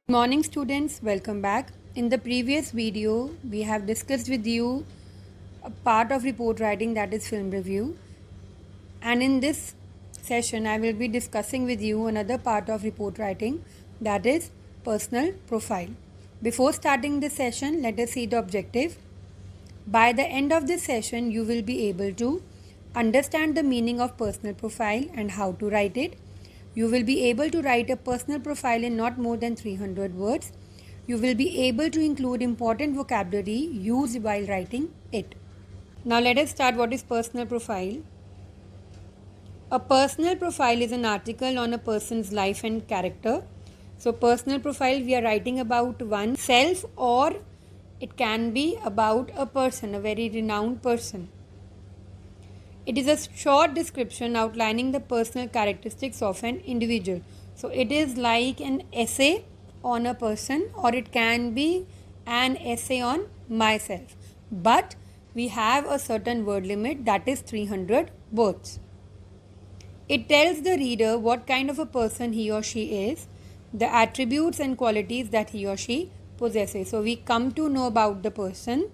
Morning students, welcome back. In the previous video, we have discussed with you a part of report writing, that is film review. And in this session, I will be discussing with you another part of report writing, that is personal profile. Before starting this session, let us see the objective. By the end of this session, you will be able to understand the meaning of personal profile and how to write it. You will be able to write a personal profile in not more than 300 words. You will be able to include important vocabulary used while writing it. Now let us start. What is personal profile? A personal profile is an article on a person's life and character. So personal profile, we are writing about oneself, or it can be about a person, a very renowned person. It is a short description outlining the personal characteristics of an individual. So it is like an essay on a person, or it can be an essay on myself. But we have a certain word limit, that is 300 words. It tells the reader what kind of a person he or she is, the attributes and qualities that he or she possesses. So we come to know about the person.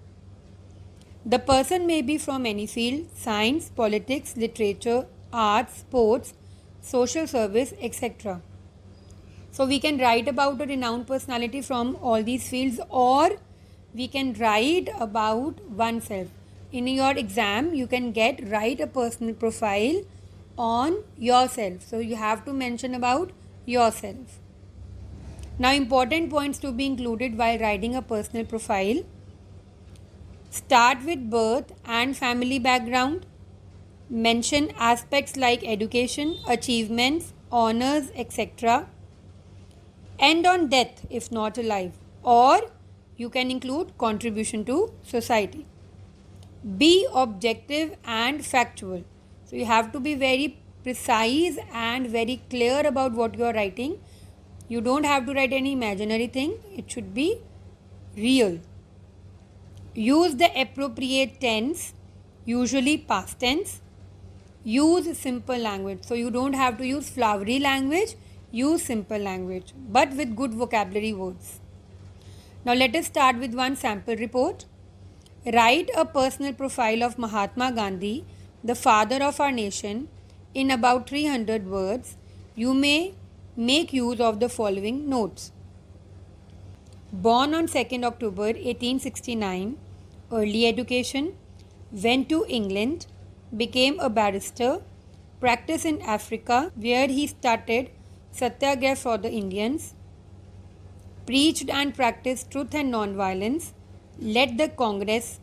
The person may be from any field: science, politics, literature, arts, sports, social service, etc. So we can write about a renowned personality from all these fields, or we can write about oneself. In your exam, you can write a personal profile on yourself. So you have to mention about yourself. Now, important points to be included while writing a personal profile. Start with birth and family background. Mention aspects like education, achievements, honors, etc. End on death if not alive, or you can include contribution to society. Be objective and factual. So you have to be very precise and very clear about what you are writing. You don't have to write any imaginary thing, it should be real. Use the appropriate tense, usually past tense. Use simple language. So you don't have to use flowery language, use simple language, but with good vocabulary words. Now let us start with one sample report. Write a personal profile of Mahatma Gandhi, the father of our nation, in about 300 words. You may make use of the following notes. Born on 2nd October 1869, early education, went to England, became a barrister, practiced in Africa where he started Satyagraha for the Indians, preached and practiced truth and non-violence, led the Congress,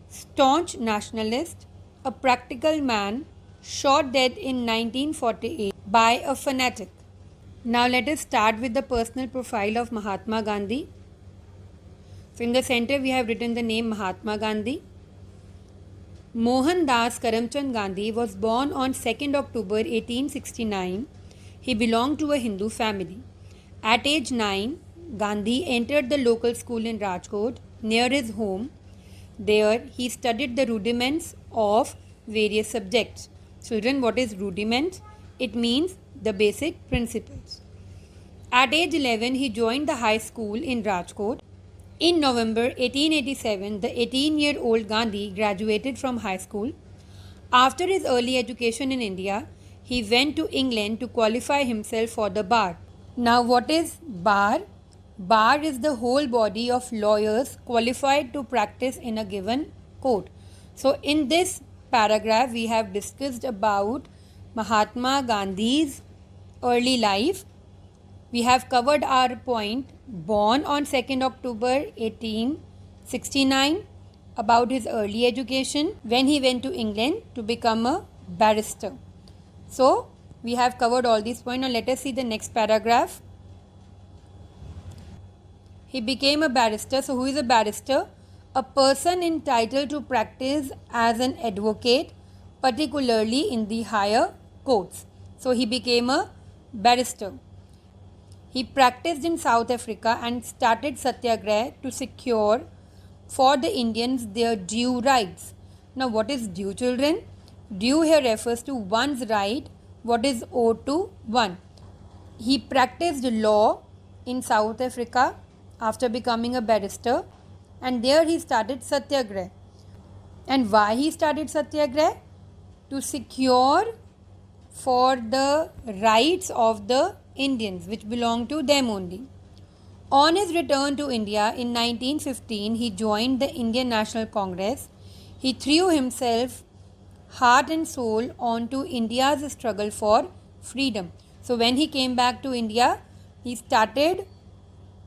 staunch nationalist, a practical man, shot dead in 1948 by a fanatic. Now let us start with the personal profile of Mahatma Gandhi. So in the center we have written the name Mahatma Gandhi. Mohandas Karamchand Gandhi was born on 2nd October 1869. He belonged to a Hindu family. At age 9, Gandhi entered the local school in Rajkot near his home. There he studied the rudiments of various subjects. Children, what is rudiment? It means the basic principles. At age 11, he joined the high school in Rajkot. In November 1887, the 18-year-old Gandhi graduated from high school. After his early education in India, he went to England to qualify himself for the bar. Now, what is bar? Bar is the whole body of lawyers qualified to practice in a given court. So, in this paragraph, we have discussed about Mahatma Gandhi's early life. We have covered our point. Born on 2nd October 1869, about his early education, when he went to England to become a barrister. So, we have covered all these points. Now, let us see the next paragraph. He became a barrister. So, who is a barrister? A person entitled to practice as an advocate, particularly in the higher courts. So, he became a barrister. He practiced in South Africa and started Satyagraha to secure for the Indians their due rights. Now, what is due, children? Due here refers to one's right, what is owed to one. He practiced law in South Africa after becoming a barrister, and there he started Satyagrah. And why he started Satyagrah? To secure for the rights of the Indians which belong to them only. On his return to India in 1915, he joined the Indian National Congress. He threw himself heart and soul onto India's struggle for freedom. So when he came back to India, he started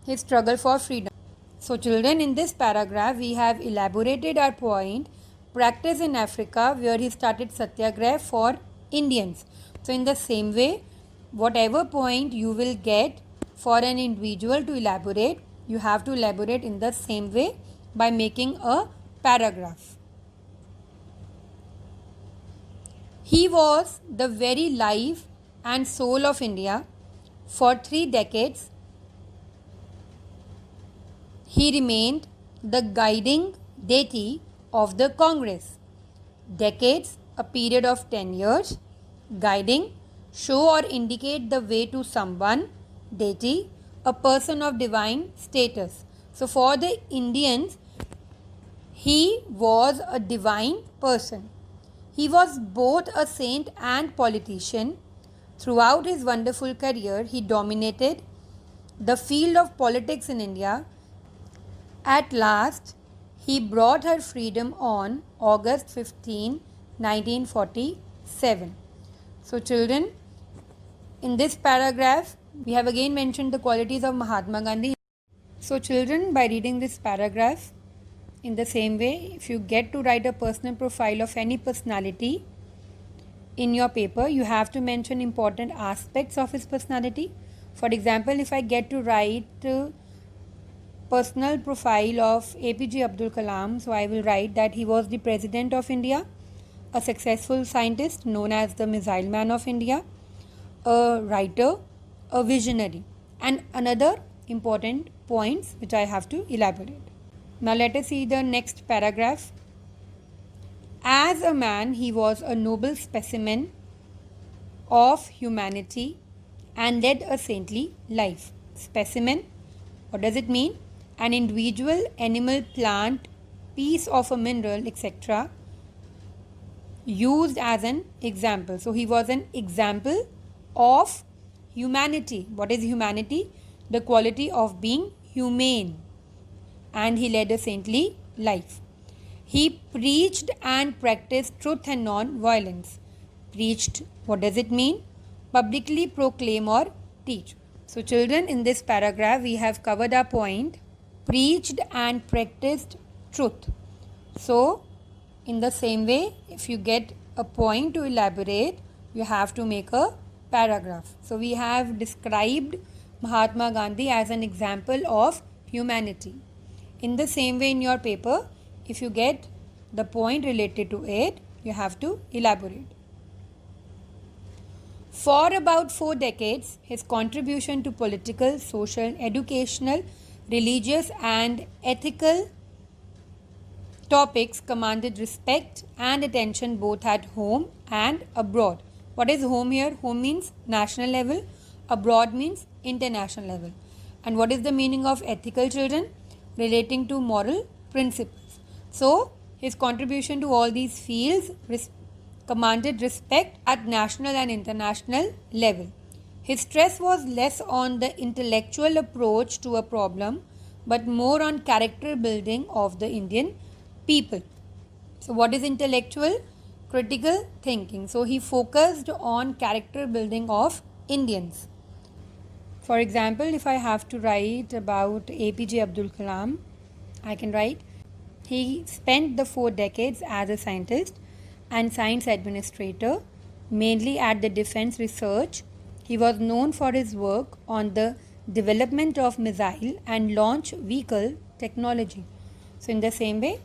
his struggle for freedom. So children, in this paragraph, we have elaborated our point, practice in Africa, where he started Satyagrah for Indians. So in the same way, whatever point you will get for an individual to elaborate, you have to elaborate in the same way by making a paragraph. He was the very life and soul of India. For 3 decades, he remained the guiding deity of the Congress. Decades, a period of 10 years. Guiding, show or indicate the way to someone. Deity, a person of divine status. So for the Indians, he was a divine person. He was both a saint and politician. Throughout his wonderful career, he dominated the field of politics in India. At last, he brought her freedom on August 15, 1947. So children, in this paragraph, we have again mentioned the qualities of Mahatma Gandhi. So children, by reading this paragraph, in the same way, if you get to write a personal profile of any personality in your paper, you have to mention important aspects of his personality. For example, if I get to write personal profile of APJ Abdul Kalam, so I will write that he was the President of India, a successful scientist known as the Missile Man of India, a writer, a visionary, and another important points which I have to elaborate. Now let us see the next paragraph. As a man, he was a noble specimen of humanity and led a saintly life. Specimen, what does it mean? An individual, animal, plant, piece of a mineral, etc. used as an example. So he was an example of humanity. What is humanity? The quality of being humane. And he led a saintly life. He preached and practiced truth and non-violence. Preached, what does it mean? Publicly proclaim or teach. So children, in this paragraph, we have covered our point. Preached and practiced truth. So, in the same way, if you get a point to elaborate, you have to make a paragraph. So, we have described Mahatma Gandhi as an example of humanity. In the same way, in your paper, if you get the point related to it, you have to elaborate. For about 4 decades, his contribution to political, social, educational, religious and ethical topics commanded respect and attention both at home and abroad. What is home here? Home means national level, abroad means international level. And what is the meaning of ethical, children? Relating to moral principles. So, his contribution to all these fields commanded respect at national and international level. His stress was less on the intellectual approach to a problem, but more on character building of the Indian people. So, what is intellectual? Critical thinking. So, he focused on character building of Indians. For example, if I have to write about APJ Abdul Kalam, I can write, he spent the 4 decades as a scientist and science administrator, mainly at the Defense Research. He was known for his work on the development of missile and launch vehicle technology. So, in the same way,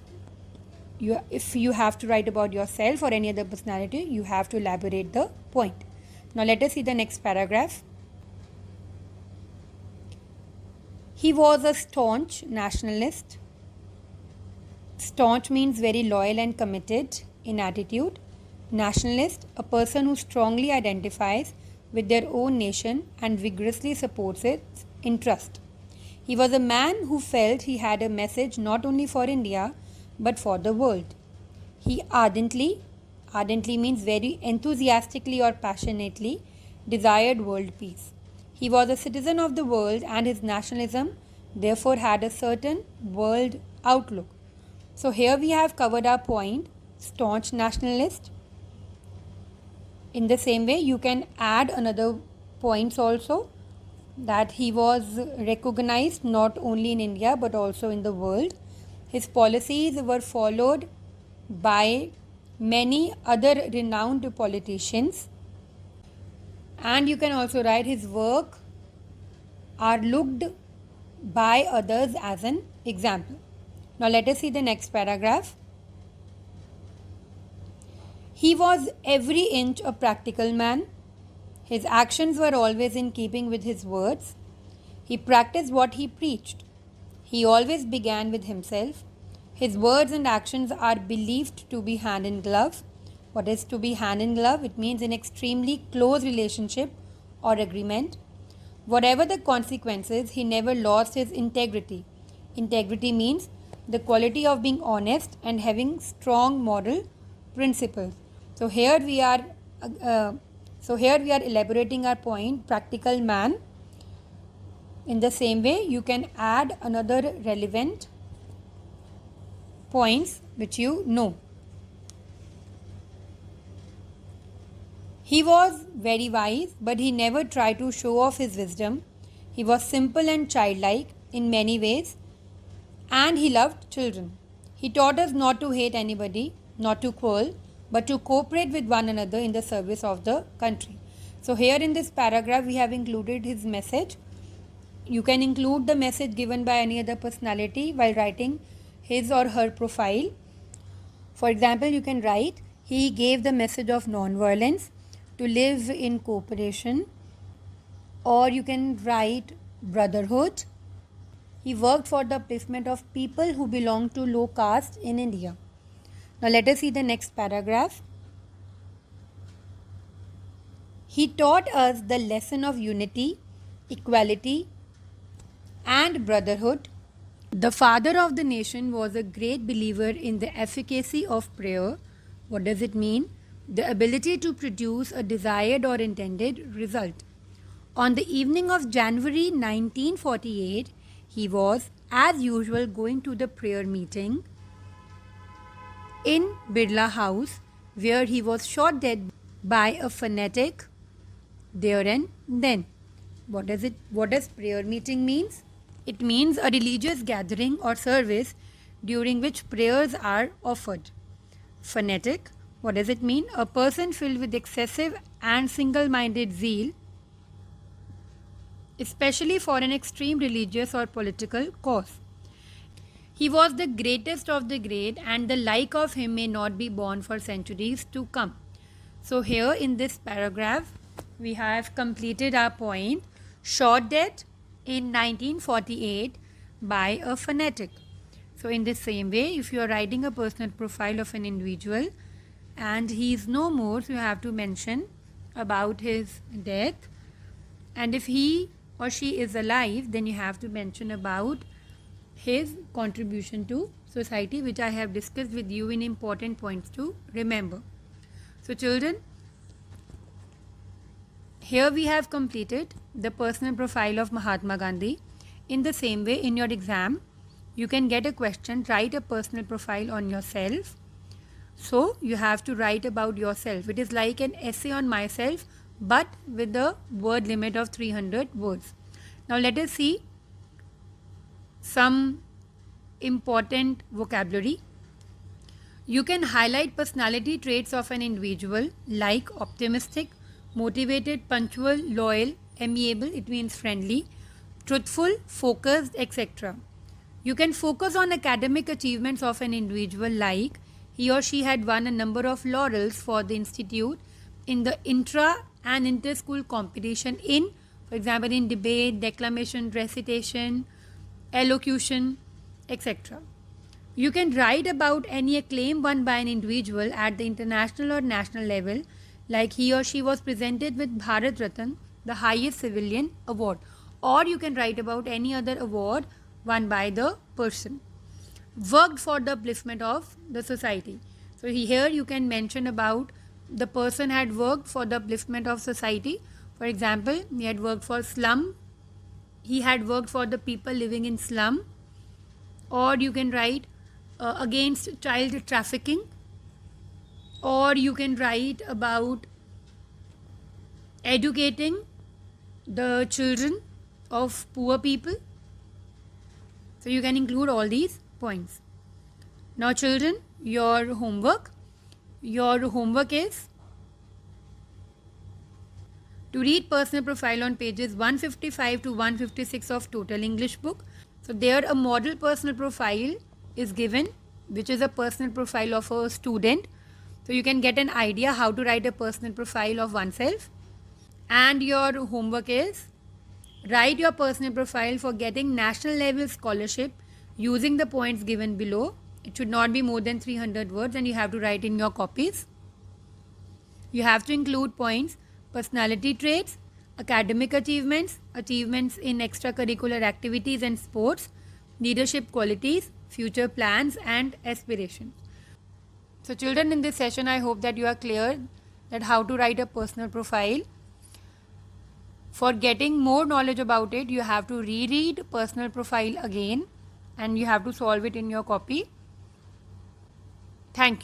if you have to write about yourself or any other personality, you have to elaborate the point. Now, let us see the next paragraph. He was a staunch nationalist. Staunch means very loyal and committed in attitude. Nationalist, a person who strongly identifies with their own nation and vigorously supports its interest. He was a man who felt he had a message not only for India but for the world. He ardently means very enthusiastically or passionately, desired world peace. He was a citizen of the world and his nationalism therefore had a certain world outlook. So here we have covered our point, staunch nationalist. In the same way, you can add another points also, that he was recognized not only in India but also in the world. His policies were followed by many other renowned politicians, and you can also write his work are looked by others as an example. Now let us see the next paragraph. He was every inch a practical man. His actions were always in keeping with his words. He practiced what he preached. He always began with himself. His words and actions are believed to be hand in glove. What is to be hand in glove? It means an extremely close relationship or agreement. Whatever the consequences, he never lost his integrity. Integrity means the quality of being honest and having strong moral principles. So here we are elaborating our point, practical man. In the same way, you can add another relevant points which you know. He was very wise, but he never tried to show off his wisdom. He was simple and childlike in many ways, and he loved children. He taught us not to hate anybody, not to quarrel, but to cooperate with one another in the service of the country. So here in this paragraph we have included his message. You can include the message given by any other personality while writing his or her profile. For example, you can write, he gave the message of non-violence, to live in cooperation, or you can write brotherhood. He worked for the upliftment of people who belong to low caste in India. Now let us see the next paragraph. He taught us the lesson of unity, equality, and brotherhood. The father of the nation was a great believer in the efficacy of prayer. What does it mean? The ability to produce a desired or intended result. On the evening of January 1948, he was, as usual, going to the prayer meeting in Birla House, where he was shot dead by a fanatic there and then. What does prayer meeting means? It means a religious gathering or service during which prayers are offered. Fanatic, what does it mean? A person filled with excessive and single-minded zeal, especially for an extreme religious or political cause. He was the greatest of the great, and the like of him may not be born for centuries to come. So here in this paragraph, we have completed our point, shot dead in 1948 by a fanatic. So in the same way, if you are writing a personal profile of an individual and he is no more, so you have to mention about his death. And if he or she is alive, then you have to mention about his contribution to society, which I have discussed with you in important points to remember. So children, here we have completed the personal profile of Mahatma Gandhi. In the same way, in your exam, you can get a question, write a personal profile on yourself. So you have to write about yourself. It is like an essay on myself, but with the word limit of 300 words. Now let us see some important vocabulary. You can highlight personality traits of an individual like optimistic, motivated, punctual, loyal, amiable, it means friendly, truthful, focused, etc. You can focus on academic achievements of an individual like he or she had won a number of laurels for the institute in the intra and inter-school competition in, for example, in debate, declamation, recitation, elocution, etc. You can write about any acclaim won by an individual at the international or national level, like he or she was presented with Bharat Ratna, the highest civilian award. or you can write about any other award won by the person. Worked for the upliftment of the society. So here you can mention about the person had worked for the upliftment of society. For example, he had worked for slum. He had worked for the people living in slum. Or you can write against child trafficking. Or you can write about educating the children of poor people. So you can include all these points. Now children, your homework is to read personal profile on pages 155 to 156 of Total English book. So there a model personal profile is given, which is a personal profile of a student. So you can get an idea how to write a personal profile of oneself. And your homework is write your personal profile for getting national level scholarship using the points given below. It should not be more than 300 words and you have to write in your copies. You have to include points, personality traits, academic achievements, achievements in extracurricular activities and sports, leadership qualities, future plans and aspirations. So children, in this session I hope that you are clear that how to write a personal profile. For getting more knowledge about it, you have to reread personal profile again and you have to solve it in your copy. Thank you.